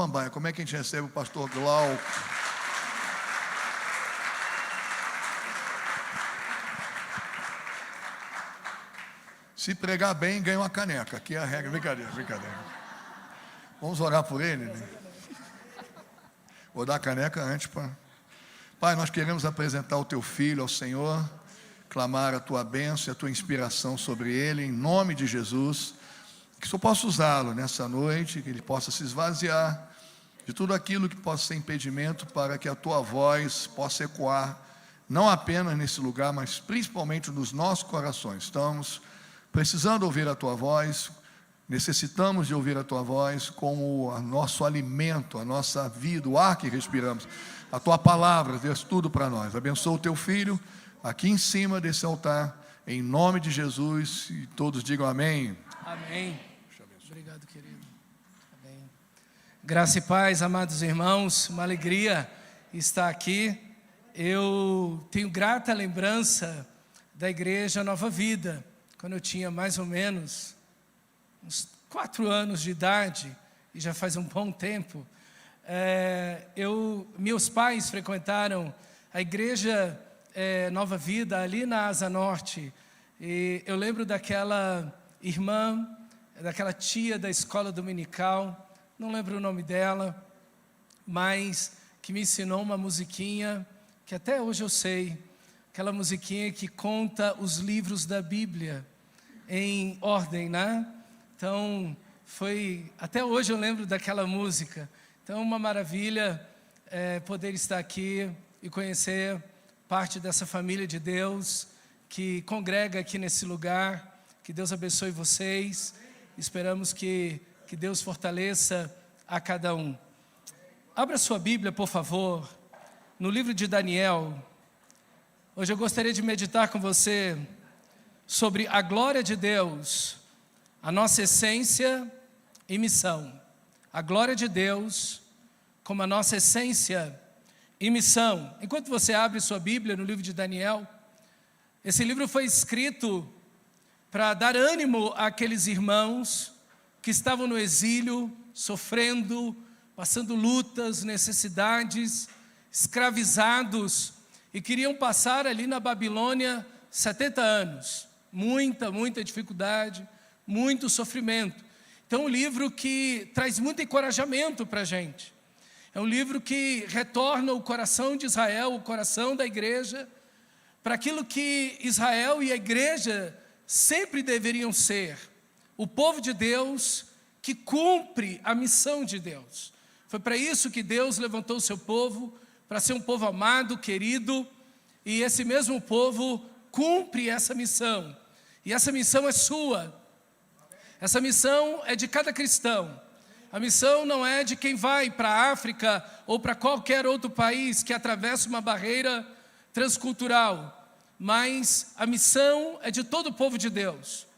Samambaia, como é que a gente recebe o pastor Glauco? Se pregar bem, ganha uma caneca. Aqui é a regra. Brincadeira. Vamos orar por ele, né? Vou dar a caneca antes para... Pai, nós queremos apresentar o teu filho ao Senhor, clamar a tua bênção e a tua inspiração sobre ele, em nome de Jesus, que o Senhor possa usá-lo nessa noite, que ele possa se esvaziar de tudo aquilo que possa ser impedimento para que a tua voz possa ecoar, não apenas nesse lugar, mas principalmente nos nossos corações. Estamos precisando ouvir a tua voz, necessitamos de ouvir a tua voz como o nosso alimento, a nossa vida, o ar que respiramos. A tua palavra, Deus, tudo para nós. Abençoa o teu filho aqui em cima desse altar, em nome de Jesus, e todos digam amém. Amém. Obrigado, querido. Amém. Graça e paz, amados irmãos, uma alegria estar aqui. Eu tenho grata lembrança da Igreja Nova Vida, quando eu tinha mais ou menos uns 4 anos de idade, e já faz um bom tempo. Meus pais frequentaram a Igreja Nova Vida, ali na Asa Norte, e eu lembro daquela irmã, daquela tia da escola dominical, não lembro o nome dela, mas que me ensinou uma musiquinha, que até hoje eu sei, aquela musiquinha que conta os livros da Bíblia, em ordem, né? Então, até hoje eu lembro daquela música. Então, uma maravilha poder estar aqui e conhecer parte dessa família de Deus que congrega aqui nesse lugar. Que Deus abençoe vocês. Esperamos que Deus fortaleça a cada um. Abra sua Bíblia, por favor, no livro de Daniel. Hoje eu gostaria de meditar com você sobre a glória de Deus, a nossa essência e missão. A glória de Deus como a nossa essência e missão. Enquanto você abre sua Bíblia no livro de Daniel, esse livro foi escrito para dar ânimo àqueles irmãos que estavam no exílio, sofrendo, passando lutas, necessidades, escravizados, e queriam passar ali na Babilônia 70 anos. Muita dificuldade, muito sofrimento. Então, é um livro que traz muito encorajamento para a gente. É um livro que retorna o coração de Israel, o coração da igreja, para aquilo que Israel e a igreja sempre deveriam ser. O povo de Deus que cumpre a missão de Deus. Foi para isso que Deus levantou o seu povo, para ser um povo amado, querido, e esse mesmo povo cumpre essa missão. E essa missão é sua. Essa missão é de cada cristão. A missão não é de quem vai para a África ou para qualquer outro país que atravessa uma barreira transcultural, mas a missão é de todo o povo de Deus.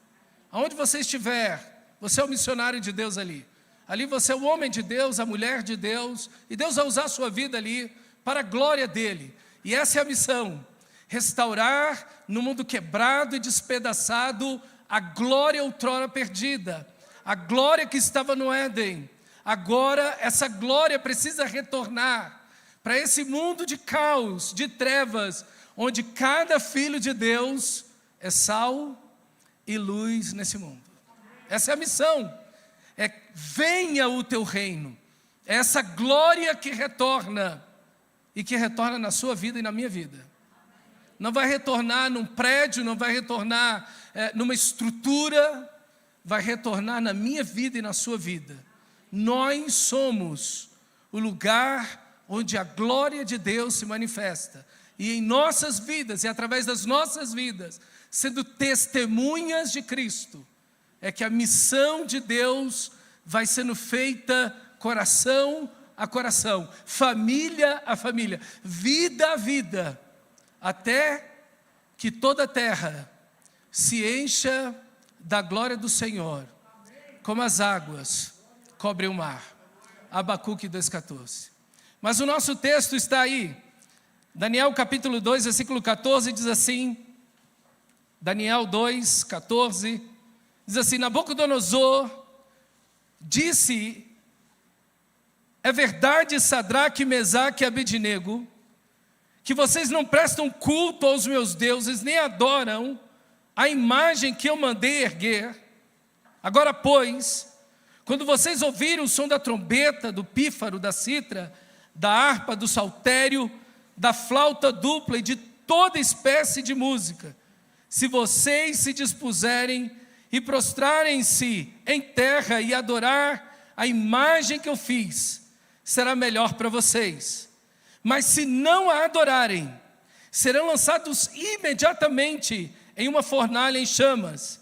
Aonde você estiver, você é o missionário de Deus ali. Ali você é o homem de Deus, a mulher de Deus, e Deus vai usar a sua vida ali para a glória dele. E essa é a missão: restaurar no mundo quebrado e despedaçado a glória outrora perdida, a glória que estava no Éden. Agora essa glória precisa retornar para esse mundo de caos, de trevas, onde cada filho de Deus é sal e luz nesse mundo. Essa é a missão. Venha o teu reino. É essa glória que retorna, e que retorna na sua vida e na minha vida. Não vai retornar num prédio, não vai retornar numa estrutura, vai retornar na minha vida e na sua vida. Nós somos o lugar onde a glória de Deus se manifesta. E em nossas vidas, e através das nossas vidas, sendo testemunhas de Cristo, é que a missão de Deus vai sendo feita coração a coração, família a família, vida a vida, até que toda a terra se encha da glória do Senhor, como as águas cobrem o mar. Abacuque 2,14. Mas o nosso texto está aí, Daniel capítulo 2, versículo 14, diz assim, Daniel 2, 14, diz assim: Nabucodonosor disse É verdade, Sadraque, Mesaque e Abednego, que vocês não prestam culto aos meus deuses, nem adoram a imagem que eu mandei erguer. Agora, pois, quando vocês ouvirem o som da trombeta, do pífaro, da citra, da harpa, do saltério, da flauta dupla e de toda espécie de música, se vocês se dispuserem e prostrarem-se em terra e adorar a imagem que eu fiz, será melhor para vocês. Mas se não a adorarem, serão lançados imediatamente em uma fornalha em chamas.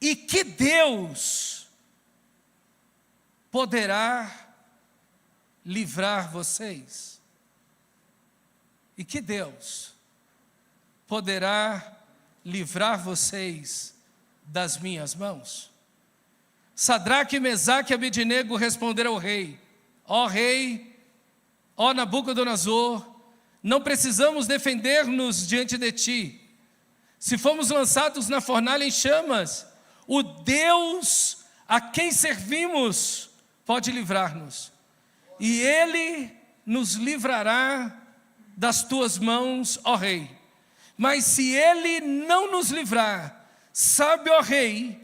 E que Deus poderá livrar vocês? E que Deus poderá livrar vocês das minhas mãos? Sadraque, Mesaque e Abednego responderam ao rei: ó rei, ó Nabucodonosor, não precisamos defender-nos diante de ti. Se formos lançados na fornalha em chamas, o Deus a quem servimos pode livrar-nos, e Ele nos livrará das tuas mãos, ó rei. Mas se Ele não nos livrar, sabe, ó rei,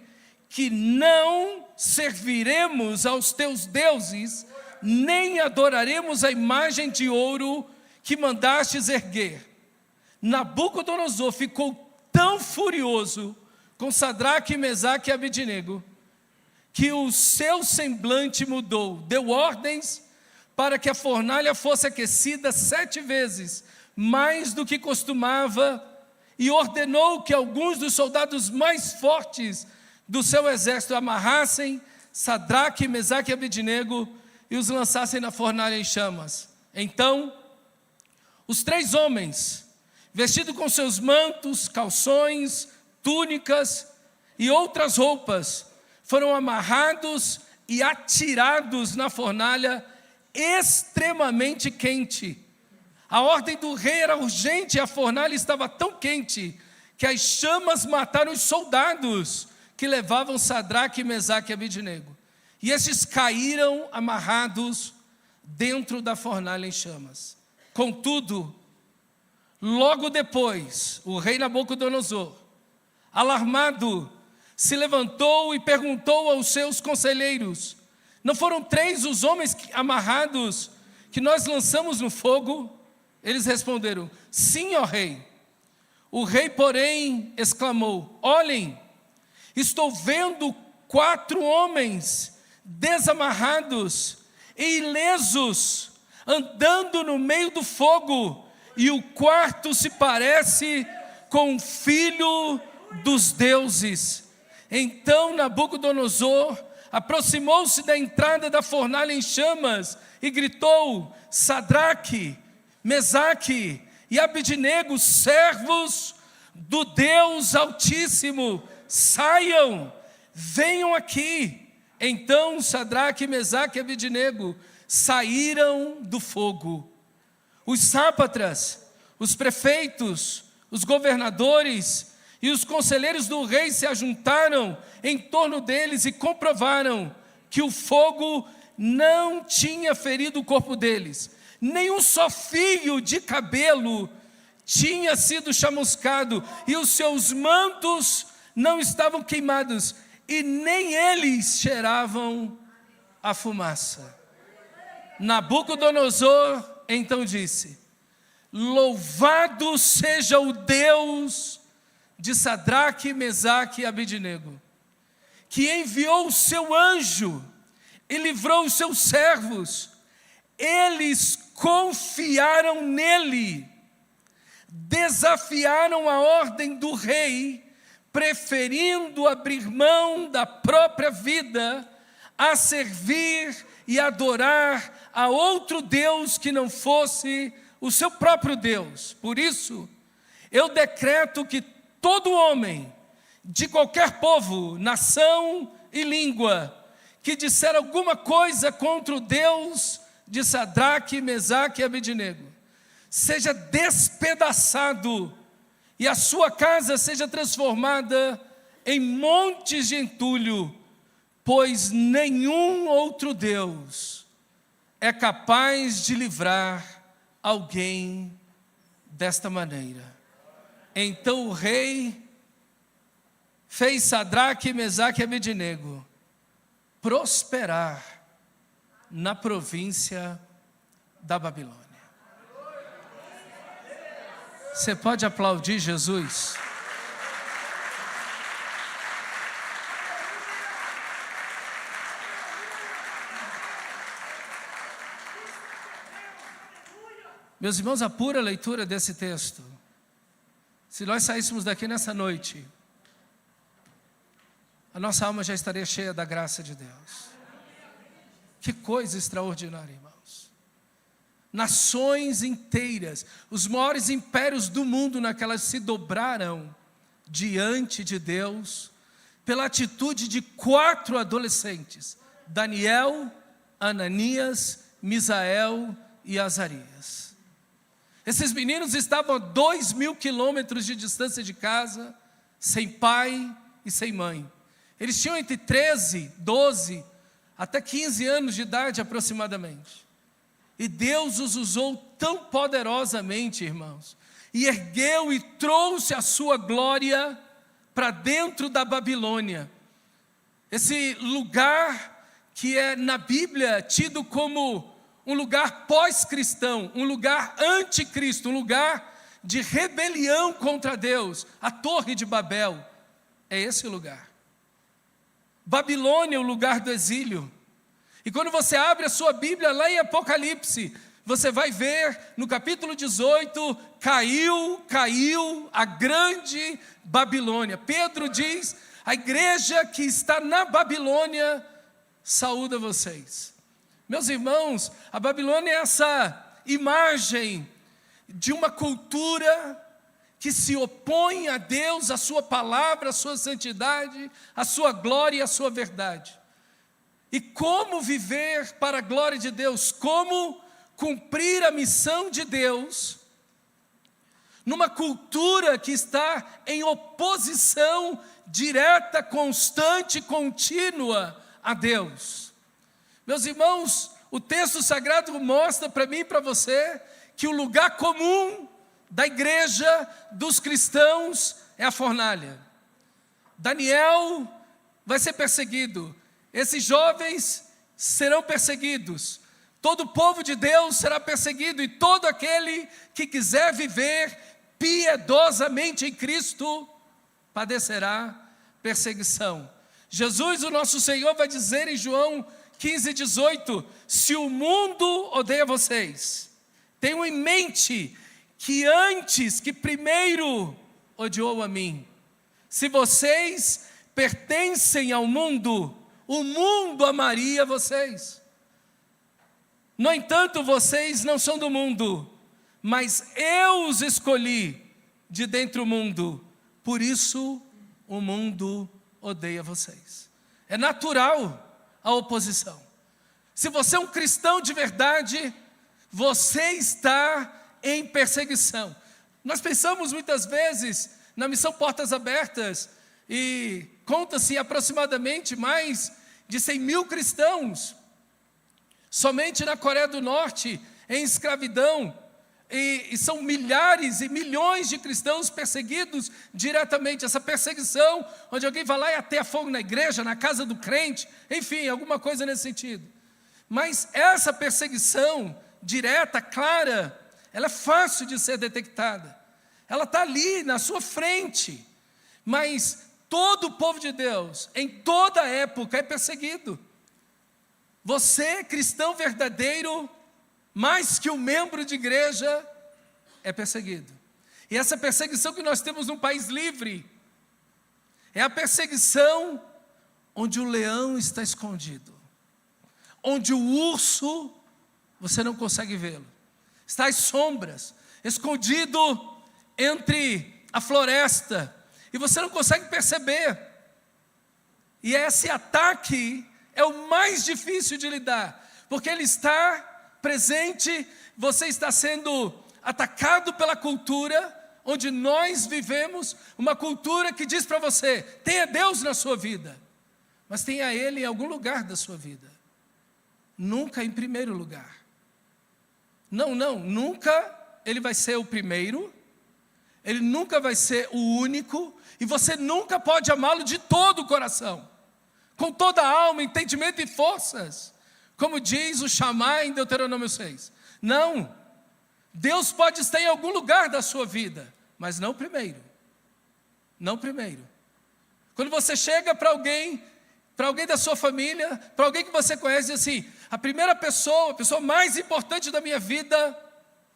que não serviremos aos teus deuses, nem adoraremos a imagem de ouro que mandastes erguer. Nabucodonosor ficou tão furioso com Sadraque, Mesaque e Abednego, que o seu semblante mudou, deu ordens para que a fornalha fosse aquecida 7 vezes, mais do que costumava, e ordenou que alguns dos soldados mais fortes do seu exército amarrassem Sadraque, Mesaque e Abednego e os lançassem na fornalha em chamas. Então, os 3 homens, vestidos com seus mantos, calções, túnicas e outras roupas, foram amarrados e atirados na fornalha extremamente quente. A ordem do rei era urgente e a fornalha estava tão quente que as chamas mataram os soldados que levavam Sadraque, Mesaque e Abednego. E estes caíram amarrados dentro da fornalha em chamas. Contudo, logo depois, o rei Nabucodonosor, alarmado, se levantou e perguntou aos seus conselheiros: não foram 3 os homens amarrados que nós lançamos no fogo? Eles responderam: sim, ó rei. O rei, porém, exclamou: olhem, estou vendo 4 homens desamarrados e ilesos, andando no meio do fogo, e o quarto se parece com o filho dos deuses. Então Nabucodonosor aproximou-se da entrada da fornalha em chamas e gritou: Sadraque, Mesaque e Abednego, servos do Deus Altíssimo, saiam, venham aqui. Então Sadraque, Mesaque e Abednego saíram do fogo. Os sátrapas, os prefeitos, os governadores e os conselheiros do rei se ajuntaram em torno deles e comprovaram que o fogo não tinha ferido o corpo deles. Nem um só fio de cabelo tinha sido chamuscado, e os seus mantos não estavam queimados, e nem eles cheiravam a fumaça. Nabucodonosor então disse: louvado seja o Deus de Sadraque, Mesaque e Abednego, que enviou o seu anjo e livrou os seus servos. Eles confiaram nele, desafiaram a ordem do rei, preferindo abrir mão da própria vida a servir e adorar a outro Deus que não fosse o seu próprio Deus. Por isso, eu decreto que todo homem, de qualquer povo, nação e língua, que disser alguma coisa contra o Deus de Sadraque, Mesaque e Abednego, seja despedaçado e a sua casa seja transformada em montes de entulho, pois nenhum outro Deus é capaz de livrar alguém desta maneira. Então o rei fez Sadraque, Mesaque e Abednego prosperar na província da Babilônia. Você pode aplaudir Jesus? Meus irmãos, a pura leitura desse texto, se nós saíssemos daqui nessa noite, a nossa alma já estaria cheia da graça de Deus. Que coisa extraordinária, irmãos. Nações inteiras, os maiores impérios do mundo naquelas se dobraram diante de Deus, pela atitude de 4 adolescentes, Daniel, Ananias, Misael e Azarias. Esses meninos estavam a 2.000 quilômetros de distância de casa, sem pai e sem mãe. Eles tinham entre 13, 12, até 15 anos de idade aproximadamente. E Deus os usou tão poderosamente, irmãos, e ergueu e trouxe a sua glória para dentro da Babilônia. Esse lugar que é na Bíblia tido como um lugar pós-cristão, um lugar anticristo, um lugar de rebelião contra Deus, a Torre de Babel, é esse o lugar. Babilônia é o lugar do exílio. E quando você abre a sua Bíblia lá em Apocalipse, você vai ver no capítulo 18, caiu a grande Babilônia. Pedro diz, a igreja que está na Babilônia saúda vocês. Meus irmãos, a Babilônia é essa imagem de uma cultura que se opõe a Deus, a sua palavra, a sua santidade, a sua glória e a sua verdade. E como viver para a glória de Deus, como cumprir a missão de Deus, numa cultura que está em oposição direta, constante, contínua a Deus. Meus irmãos, o texto sagrado mostra para mim e para você que o lugar comum da igreja, dos cristãos, é a fornalha. Daniel vai ser perseguido, esses jovens serão perseguidos, todo o povo de Deus será perseguido, e todo aquele que quiser viver piedosamente em Cristo, padecerá perseguição. Jesus, o nosso Senhor, vai dizer em João 15:18, se o mundo odeia vocês, tenham em mente que primeiro odiou a mim. Se vocês pertencem ao mundo, o mundo amaria vocês. No entanto, vocês não são do mundo, mas eu os escolhi de dentro do mundo, por isso o mundo odeia vocês. É natural a oposição. Se você é um cristão de verdade, você está em perseguição. Nós pensamos muitas vezes na missão Portas Abertas, e conta-se aproximadamente mais de 100.000 cristãos, somente na Coreia do Norte, em escravidão, e são milhares e milhões de cristãos perseguidos diretamente. Essa perseguição, onde alguém vai lá e ateia fogo na igreja, na casa do crente, enfim, alguma coisa nesse sentido. Mas essa perseguição direta, clara, ela é fácil de ser detectada. Ela está ali na sua frente. Mas todo o povo de Deus, em toda época, é perseguido. Você, cristão verdadeiro, mais que um membro de igreja, é perseguido. E essa perseguição que nós temos num país livre, é a perseguição onde o leão está escondido, onde o urso, você não consegue vê-lo, está às sombras, escondido entre a floresta, e você não consegue perceber. E esse ataque é o mais difícil de lidar, porque ele está presente, você está sendo atacado pela cultura onde nós vivemos, uma cultura que diz para você, tenha Deus na sua vida, mas tenha Ele em algum lugar da sua vida. Nunca em primeiro lugar. Não, nunca ele vai ser o primeiro, ele nunca vai ser o único, e você nunca pode amá-lo de todo o coração, com toda a alma, entendimento e forças, como diz o Shammai em Deuteronômio 6. Não, Deus pode estar em algum lugar da sua vida, mas não primeiro. Não primeiro. Quando você chega para alguém da sua família, para alguém que você conhece, diz assim: a primeira pessoa, a pessoa mais importante da minha vida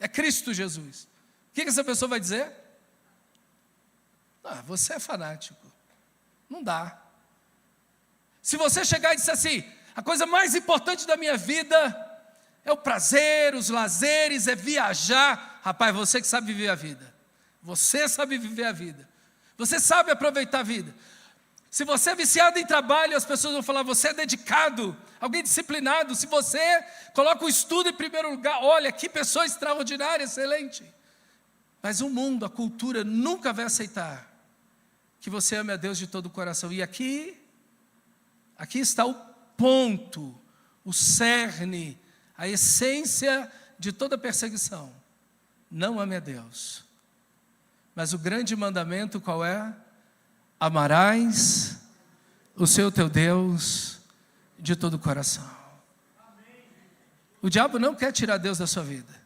é Cristo Jesus. O que essa pessoa vai dizer? Você é fanático. Não dá. Se você chegar e disser assim: a coisa mais importante da minha vida é o prazer, os lazeres, é viajar. Rapaz, você que sabe viver a vida. Você sabe viver a vida. Você sabe aproveitar a vida. Se você é viciado em trabalho, as pessoas vão falar: você é dedicado, alguém disciplinado. Se você coloca o estudo em primeiro lugar, olha, que pessoa extraordinária, excelente. Mas o mundo, a cultura, nunca vai aceitar que você ame a Deus de todo o coração. E aqui está o ponto, o cerne, a essência de toda perseguição. Não ame a Deus. Mas o grande mandamento qual é? Amarás o Senhor teu Deus de todo o coração. O diabo não quer tirar Deus da sua vida.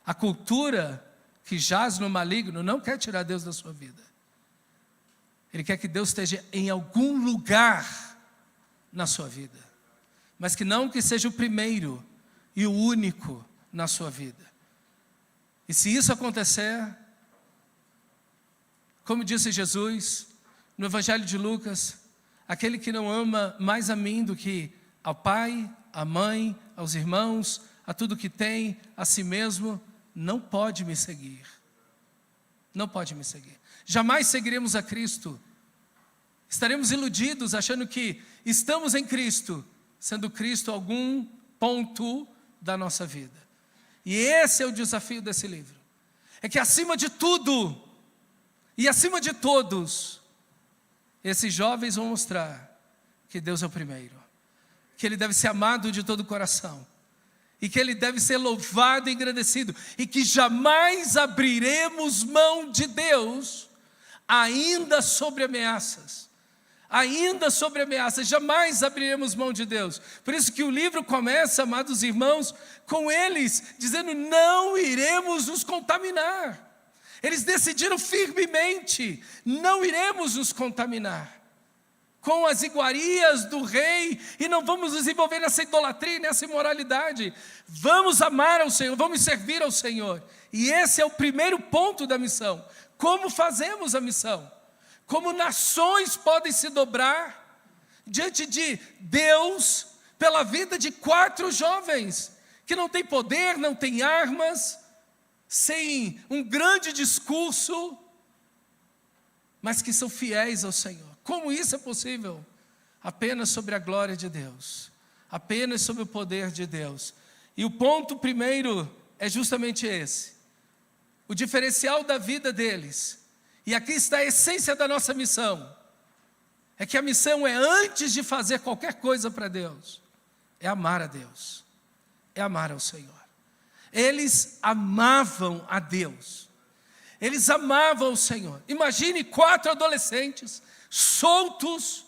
A cultura que jaz no maligno não quer tirar Deus da sua vida. Ele quer que Deus esteja em algum lugar na sua vida, mas que seja o primeiro e o único na sua vida. E se isso acontecer, como disse Jesus no Evangelho de Lucas, aquele que não ama mais a mim do que ao pai, à mãe, aos irmãos, a tudo que tem, a si mesmo, não pode me seguir. Não pode me seguir. Jamais seguiremos a Cristo. Estaremos iludidos achando que estamos em Cristo, sendo Cristo algum ponto da nossa vida. E esse é o desafio desse livro. É que acima de tudo e acima de todos, esses jovens vão mostrar que Deus é o primeiro, que Ele deve ser amado de todo o coração, e que Ele deve ser louvado e engrandecido, e que jamais abriremos mão de Deus, ainda sobre ameaças, jamais abriremos mão de Deus. Por isso que o livro começa, amados irmãos, com eles dizendo: não iremos nos contaminar. Eles decidiram firmemente: não iremos nos contaminar com as iguarias do rei, e não vamos nos envolver nessa idolatria, nessa imoralidade. Vamos amar ao Senhor, vamos servir ao Senhor. E esse é o primeiro ponto da missão. Como fazemos a missão? Como nações podem se dobrar diante de Deus pela vida de 4 jovens que não têm poder, não têm armas, sem um grande discurso, mas que são fiéis ao Senhor. Como isso é possível? Apenas sobre a glória de Deus, apenas sobre o poder de Deus. E o ponto primeiro é justamente esse: o diferencial da vida deles. E aqui está a essência da nossa missão. É que a missão é, antes de fazer qualquer coisa para Deus, é amar a Deus, é amar ao Senhor. Eles amavam a Deus, eles amavam o Senhor. Imagine 4 adolescentes soltos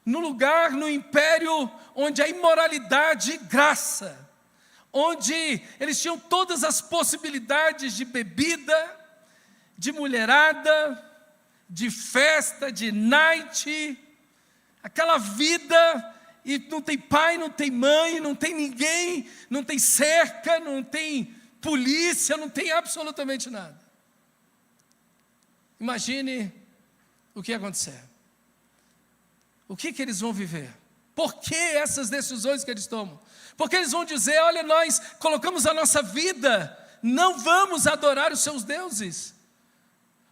no lugar, no império onde a imoralidade graça, onde eles tinham todas as possibilidades de bebida, de mulherada, de festa, de night, aquela vida, e não tem pai, não tem mãe, não tem ninguém, não tem cerca, não tem polícia, não tem absolutamente nada. Imagine o que ia acontecer. O que eles vão viver? Por que essas decisões que eles tomam? Porque eles vão dizer: olha, nós colocamos a nossa vida, não vamos adorar os seus deuses.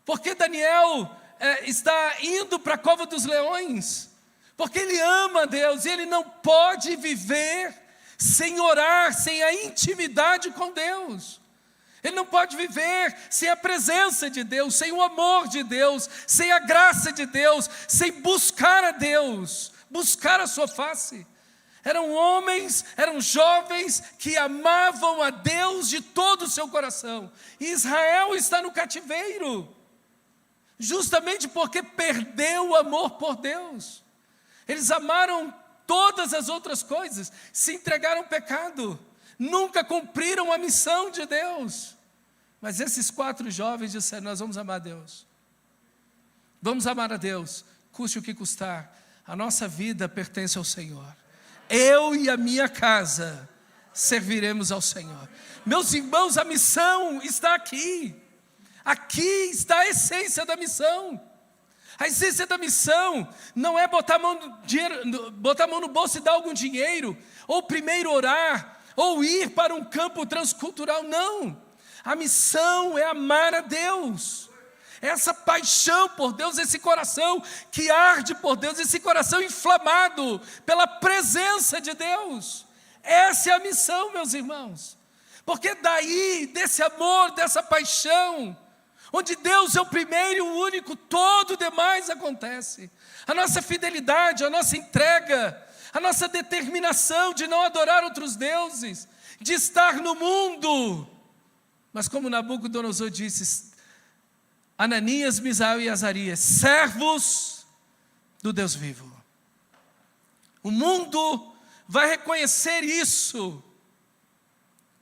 Porque Daniel está indo para a cova dos leões, porque ele ama a Deus, e ele não pode viver sem orar, sem a intimidade com Deus. Ele não pode viver sem a presença de Deus, sem o amor de Deus, sem a graça de Deus, sem buscar a Deus, buscar a sua face. Eram homens, eram jovens que amavam a Deus de todo o seu coração. E Israel está no cativeiro, justamente porque perdeu o amor por Deus. Eles amaram todas as outras coisas, se entregaram ao pecado, nunca cumpriram a missão de Deus. Mas esses 4 jovens disseram: nós vamos amar a Deus. Vamos amar a Deus, custe o que custar. A nossa vida pertence ao Senhor. Eu e a minha casa serviremos ao Senhor. Meus irmãos, a missão está aqui. Aqui está a essência da missão. A essência da missão não é botar a mão no bolso e dar algum dinheiro, ou primeiro orar, ou ir para um campo transcultural, não. A missão é amar a Deus. Essa paixão por Deus, esse coração que arde por Deus, esse coração inflamado pela presença de Deus. Essa é a missão, meus irmãos. Porque daí, desse amor, dessa paixão, onde Deus é o primeiro e o único, todo o demais acontece. A nossa fidelidade, a nossa entrega, a nossa determinação de não adorar outros deuses, de estar no mundo. Mas como Nabucodonosor disse, Ananias, Misael e Azarias, servos do Deus vivo. O mundo vai reconhecer isso,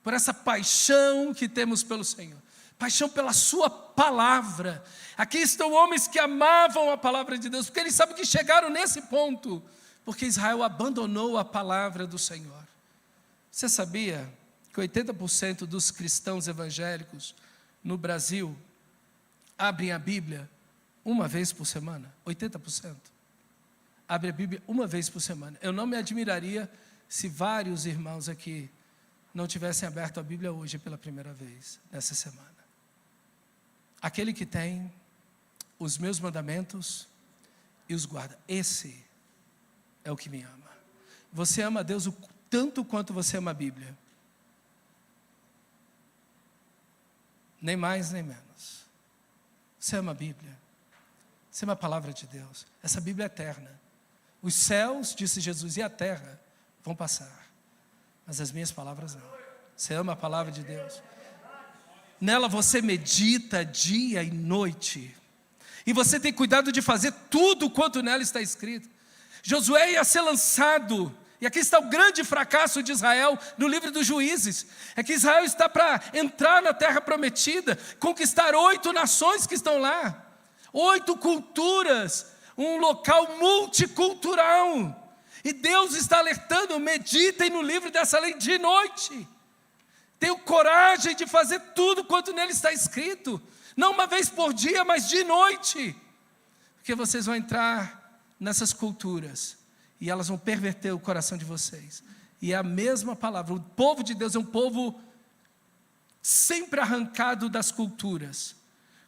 por essa paixão que temos pelo Senhor, paixão pela sua palavra. Aqui estão homens que amavam a palavra de Deus, porque eles sabem que chegaram nesse ponto, porque Israel abandonou a palavra do Senhor. Você sabia que 80% dos cristãos evangélicos no Brasil abrem a Bíblia uma vez por semana? 80%. Abre a Bíblia uma vez por semana. Eu não me admiraria se vários irmãos aqui não tivessem aberto a Bíblia hoje pela primeira vez, nessa semana. Aquele que tem os meus mandamentos e os guarda, esse é o que me ama. Você ama a Deus o tanto quanto você ama a Bíblia. Nem mais, nem menos. Você ama a Bíblia. Você ama a palavra de Deus. Essa Bíblia é eterna. Os céus, disse Jesus, e a terra vão passar, mas as minhas palavras não. Você ama a palavra de Deus. Nela você medita dia e noite. E você tem cuidado de fazer tudo quanto nela está escrito. Josué ia ser lançado. E aqui está o grande fracasso de Israel no livro dos Juízes. É que Israel está para entrar na terra prometida, conquistar 8 nações que estão lá. 8 culturas, um local multicultural. E Deus está alertando: meditem no livro dessa lei de noite. Tenham coragem de fazer tudo quanto nele está escrito. Não uma vez por dia, mas de noite. Porque vocês vão entrar nessas culturas e elas vão perverter o coração de vocês. E é a mesma palavra. O povo de Deus é um povo sempre arrancado das culturas.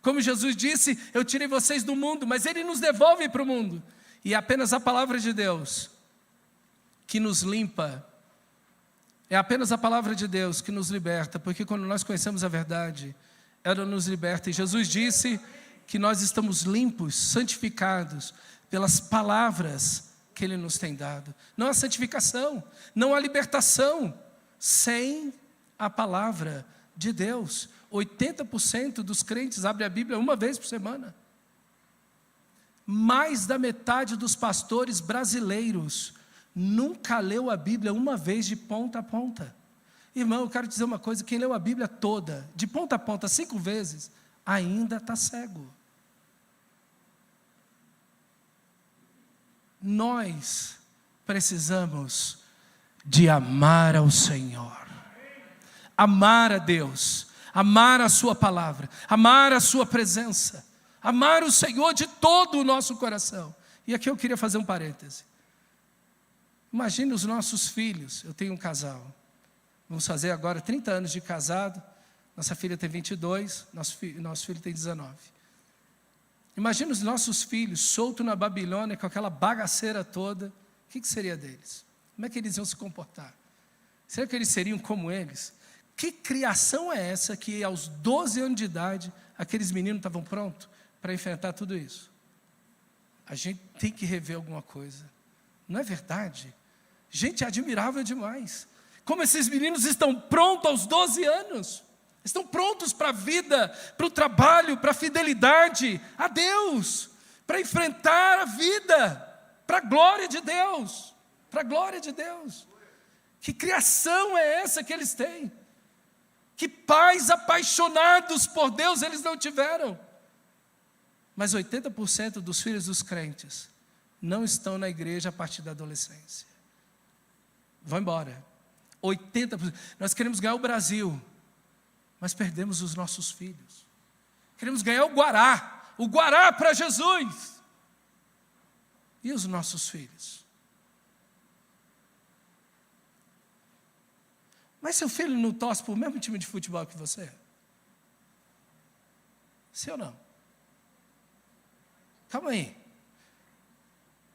Como Jesus disse: eu tirei vocês do mundo, mas Ele nos devolve para o mundo. E é apenas a palavra de Deus que nos limpa. É apenas a palavra de Deus que nos liberta, porque quando nós conhecemos a verdade, ela nos liberta. E Jesus disse que nós estamos limpos, santificados pelas palavras que Ele nos tem dado. Não há santificação, não há libertação sem a palavra de Deus. 80% dos crentes abrem a Bíblia uma vez por semana. Mais da metade dos pastores brasileiros nunca leu a Bíblia uma vez de ponta a ponta. Irmão, eu quero dizer uma coisa: quem leu a Bíblia toda, de ponta a ponta, 5 vezes, ainda está cego. Nós precisamos de amar ao Senhor, amar a Deus, amar a sua palavra, amar a sua presença, amar o Senhor de todo o nosso coração. E aqui eu queria fazer um parêntese. Imagine os nossos filhos. Eu tenho um casal, vamos fazer agora 30 anos de casado. Nossa filha tem 22, nosso filho tem 19. Imagina os nossos filhos soltos na Babilônia com aquela bagaceira toda. O que seria deles? Como é que eles iam se comportar? Será que eles seriam como eles? Que criação é essa que aos 12 anos de idade aqueles meninos estavam prontos para enfrentar tudo isso? A gente tem que rever alguma coisa. Não é verdade? Gente, é admirável demais. Como esses meninos estão prontos aos 12 anos. Estão prontos para a vida, para o trabalho, para a fidelidade a Deus. Para enfrentar a vida, para a glória de Deus. Para a glória de Deus. Que criação é essa que eles têm? Que pais apaixonados por Deus eles não tiveram. Mas 80% dos filhos dos crentes não estão na igreja a partir da adolescência. Vão embora. 80%. Nós queremos ganhar o Brasil, mas perdemos os nossos filhos. Queremos ganhar o Guará para Jesus. E os nossos filhos? Mas seu filho não torce para o mesmo time de futebol que você? Sim ou não? Calma aí.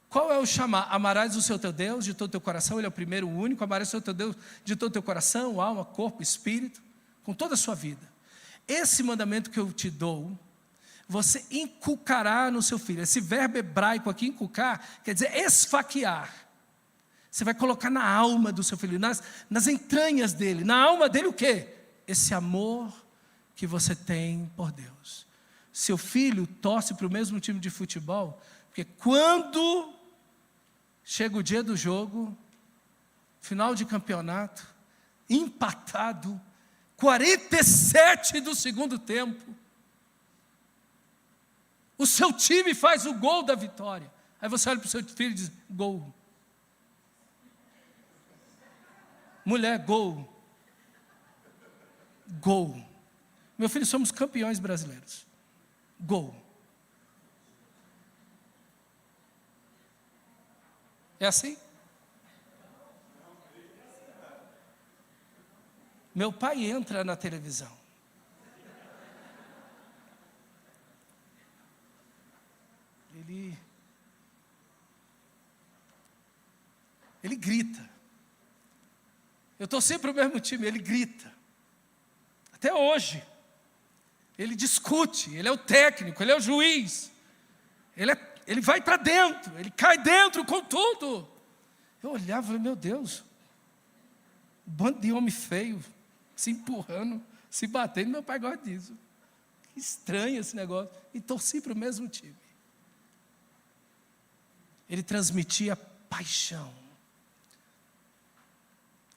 Qual é o chamar? Amarás o seu teu Deus de todo o teu coração, Ele é o primeiro, o único. Amarás o seu teu Deus de todo o teu coração, alma, corpo, espírito, com toda a sua vida. Esse mandamento que eu te dou, você inculcará no seu filho. Esse verbo hebraico aqui, inculcar, quer dizer esfaquear. Você vai colocar na alma do seu filho, nas entranhas dele. Na alma dele o quê? Esse amor que você tem por Deus. Seu filho torce para o mesmo time de futebol, porque quando chega o dia do jogo, final de campeonato, empatado, 47 do segundo tempo, o seu time faz o gol da vitória. Aí você olha para o seu filho e diz, gol. Mulher, gol. Gol. Meu filho, somos campeões brasileiros. Gol. É assim? Meu pai entra na televisão. Ele grita. Eu estou sempre no mesmo time, ele grita. Até hoje. Ele discute, ele é o técnico, ele é o juiz. Ele vai para dentro, ele cai dentro com tudo. Eu olhava e falei, meu Deus, um bando de homem feio, se empurrando, se batendo, meu pai gosta disso. Que estranho esse negócio. E torci para o mesmo time. Ele transmitia paixão.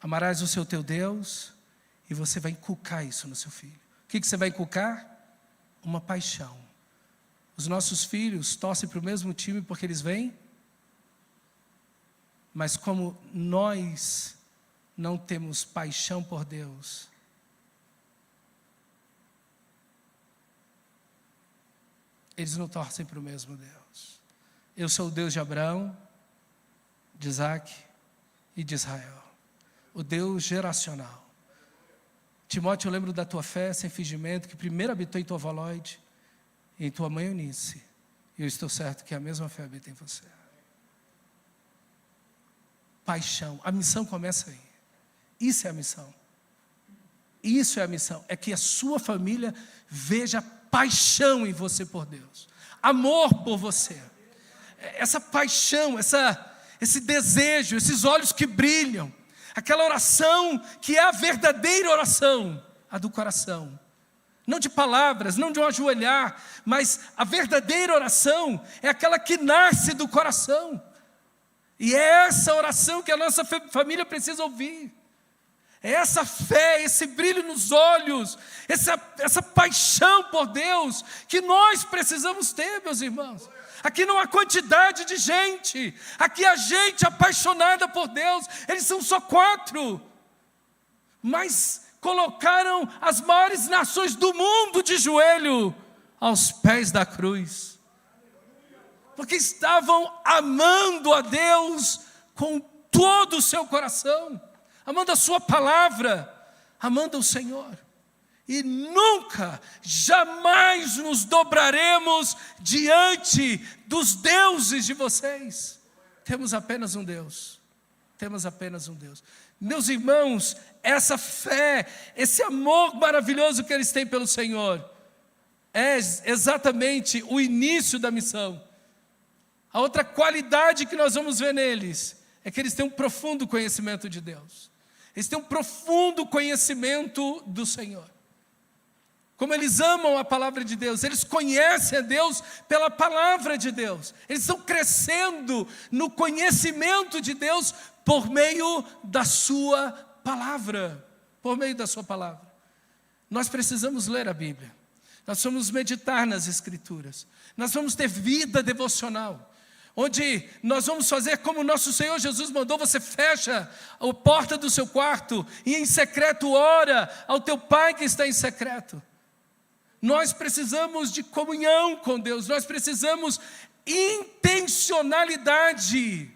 Amarás o seu teu Deus, e você vai inculcar isso no seu filho. O que você vai inculcar? Uma paixão. Os nossos filhos torcem para o mesmo time porque eles vêm, mas como nós não temos paixão por Deus, eles não torcem para o mesmo Deus. Eu sou o Deus de Abraão, de Isaac e de Israel. O Deus geracional. Timóteo, eu lembro da tua fé sem fingimento, que primeiro habitou em tua avó Lloyd e em tua mãe Eunice. E eu estou certo que a mesma fé habita em você. Paixão. A missão começa aí. Isso é a missão. Isso é a missão. É que a sua família veja paixão em você por Deus. Amor por você. Essa paixão, esse desejo, esses olhos que brilham. Aquela oração que é a verdadeira oração, a do coração. Não de palavras, não de um ajoelhar, mas a verdadeira oração é aquela que nasce do coração. E é essa oração que a nossa família precisa ouvir. É essa fé, esse brilho nos olhos, essa paixão por Deus que nós precisamos ter, meus irmãos. Aqui não há quantidade de gente. Aqui há gente apaixonada por Deus. Eles são só 4. Mas colocaram as maiores nações do mundo de joelho aos pés da cruz. Porque estavam amando a Deus com todo o seu coração. Amando a sua palavra. Amando o Senhor. E nunca, jamais nos dobraremos diante dos deuses de vocês. Temos apenas um Deus. Temos apenas um Deus. Meus irmãos, essa fé, esse amor maravilhoso que eles têm pelo Senhor, é exatamente o início da missão. A outra qualidade que nós vamos ver neles é que eles têm um profundo conhecimento de Deus. Eles têm um profundo conhecimento do Senhor. Como eles amam a palavra de Deus, eles conhecem a Deus pela palavra de Deus. Eles estão crescendo no conhecimento de Deus por meio da sua palavra. Por meio da sua palavra. Nós precisamos ler a Bíblia. Nós vamos meditar nas Escrituras. Nós vamos ter vida devocional. Onde nós vamos fazer como o nosso Senhor Jesus mandou, você fecha a porta do seu quarto e em secreto ora ao teu Pai que está em secreto. Nós precisamos de comunhão com Deus, nós precisamos intencionalidade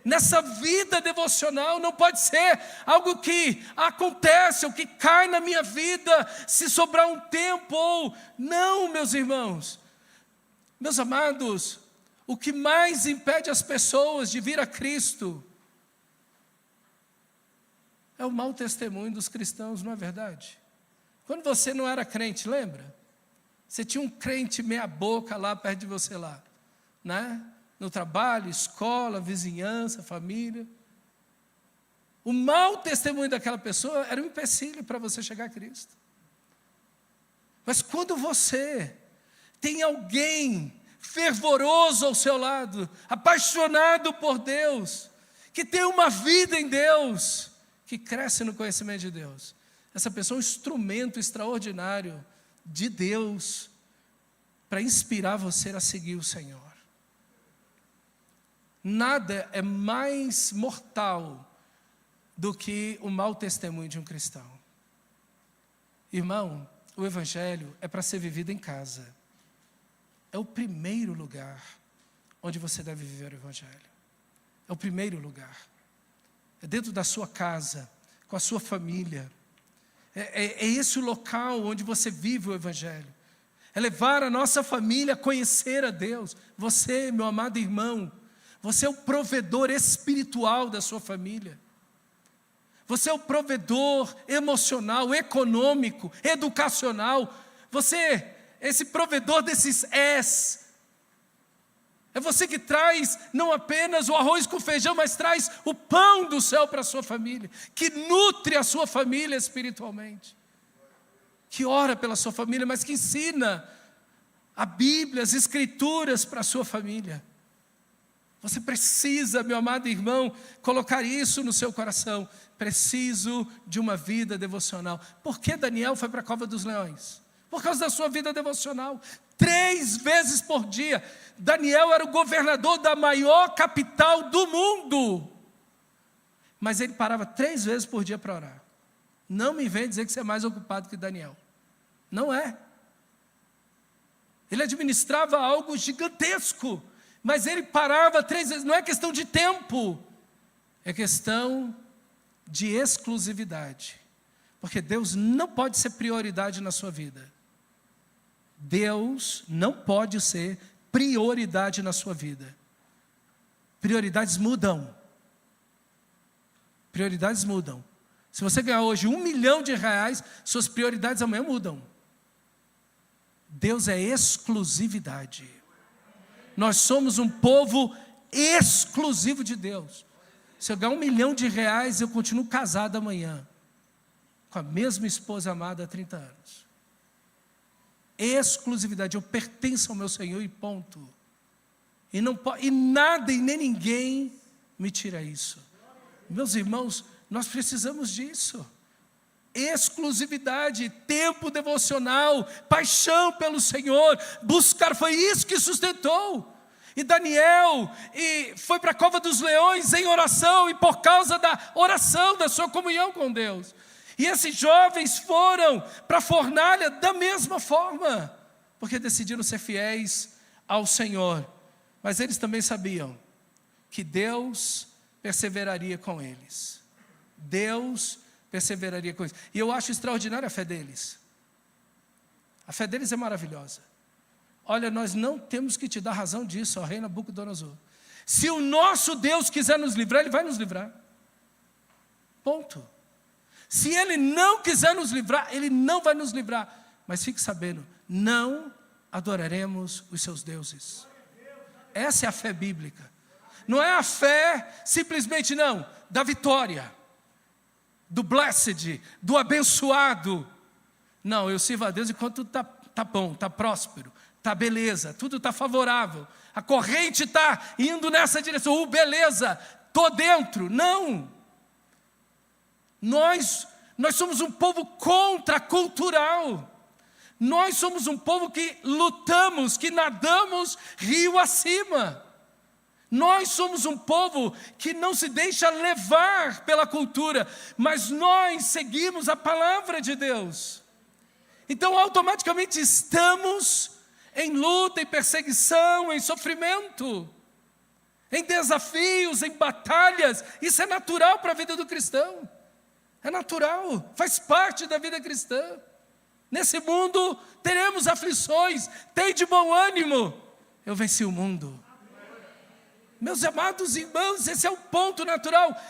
nessa vida devocional. Não pode ser algo que acontece ou que cai na minha vida se sobrar um tempo ou não, meus irmãos. Meus amados, o que mais impede as pessoas de vir a Cristo é o mau testemunho dos cristãos, não é verdade? Quando você não era crente, lembra? Você tinha um crente meia boca lá perto de você lá, né? No trabalho, escola, vizinhança, família. O mau testemunho daquela pessoa era um empecilho para você chegar a Cristo. Mas quando você tem alguém fervoroso ao seu lado, apaixonado por Deus, que tem uma vida em Deus, que cresce no conhecimento de Deus, essa pessoa é um instrumento extraordinário de Deus para inspirar você a seguir o Senhor. Nada é mais mortal do que o mau testemunho de um cristão. Irmão, o Evangelho é para ser vivido em casa. É o primeiro lugar onde você deve viver o Evangelho. É o primeiro lugar. É dentro da sua casa, com a sua família. É esse o local onde você vive o Evangelho. É levar a nossa família a conhecer a Deus. Você, meu amado irmão, você é o provedor espiritual da sua família. Você é o provedor emocional, econômico, educacional. Você esse provedor desses és. É você que traz não apenas o arroz com feijão, mas traz o pão do céu para a sua família, que nutre a sua família espiritualmente, que ora pela sua família, mas que ensina a Bíblia, as Escrituras para a sua família. Você precisa, meu amado irmão, colocar isso no seu coração. Preciso de uma vida devocional. Por que Daniel foi para a cova dos leões? Por causa da sua vida devocional. 3 vezes por dia. Daniel era o governador da maior capital do mundo. Mas ele parava 3 vezes por dia para orar. Não me vem dizer que você é mais ocupado que Daniel. Não é. Ele administrava algo gigantesco. Mas ele parava 3 vezes. Não é questão de tempo. É questão de exclusividade. Porque Deus não pode ser prioridade na sua vida. Deus não pode ser prioridade na sua vida. Prioridades mudam. Prioridades mudam. Se você ganhar hoje R$1 milhão, suas prioridades amanhã mudam. Deus é exclusividade. Nós somos um povo exclusivo de Deus. Se eu ganhar R$1 milhão, eu continuo casado amanhã, com a mesma esposa amada há 30 anos. Exclusividade, eu pertenço ao meu Senhor e ponto. E nada e nem ninguém me tira isso. Meus irmãos, nós precisamos disso. Exclusividade, tempo devocional, paixão pelo Senhor, buscar, foi isso que sustentou. E Daniel foi para a cova dos leões em oração, e por causa da oração, da sua comunhão com Deus. E esses jovens foram para a fornalha da mesma forma, porque decidiram ser fiéis ao Senhor. Mas eles também sabiam que Deus perseveraria com eles. Deus perseveraria com eles. E eu acho extraordinária a fé deles. A fé deles é maravilhosa. Olha, nós não temos que te dar razão disso, ó rei Nabucodonosor. Se o nosso Deus quiser nos livrar, Ele vai nos livrar. Ponto. Se Ele não quiser nos livrar, Ele não vai nos livrar. Mas fique sabendo, não adoraremos os seus deuses. Essa é a fé bíblica. Não é a fé simplesmente, não, da vitória, do blessed, do abençoado. Não, eu sirvo a Deus enquanto tudo está bom, está próspero, está beleza, tudo está favorável. A corrente está indo nessa direção. Beleza, estou dentro. Não. Nós somos um povo contracultural. Nós somos um povo que lutamos, que nadamos rio acima. Nós somos um povo que não se deixa levar pela cultura, mas nós seguimos a palavra de Deus. Então, automaticamente estamos em luta, em perseguição, em sofrimento, em desafios, em batalhas. Isso é natural para a vida do cristão. É natural, faz parte da vida cristã. Nesse mundo teremos aflições, tem de bom ânimo. Eu venci o mundo. Meus amados irmãos, esse é o ponto natural.